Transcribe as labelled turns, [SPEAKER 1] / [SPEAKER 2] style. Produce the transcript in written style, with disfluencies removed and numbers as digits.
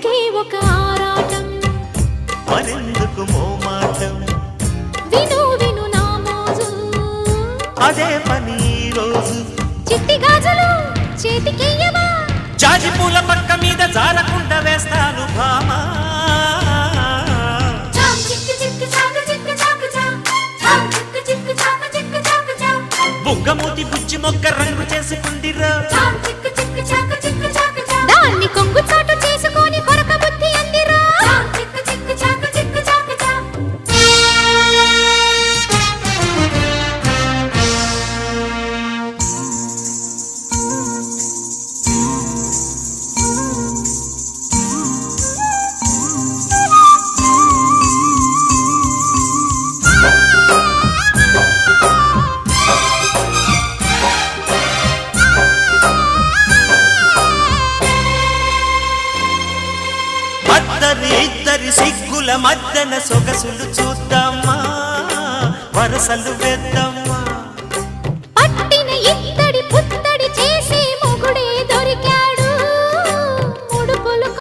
[SPEAKER 1] ఒకే ఒక ఆరాటం
[SPEAKER 2] మరెందుకు మోమాటం
[SPEAKER 1] విను విను నా మోజు
[SPEAKER 2] అదే పని రోజు
[SPEAKER 1] చిట్టి గాజులు చేతికెయ్యవా
[SPEAKER 2] జాజి పూల పక్క మీద జారకుండా వేస్తాను భామా బుగ్గమూతి బుజ్జి మొక్క రంగు చేసుకుందిరా
[SPEAKER 1] దాన్ని కొంగు చాటు చేసుకొని కొరక బుద్ధి అందిరా
[SPEAKER 2] ఇద్దరి సిగ్గుల మధ్యన సొగసులు చూద్దామా వరసలు వేద్దామా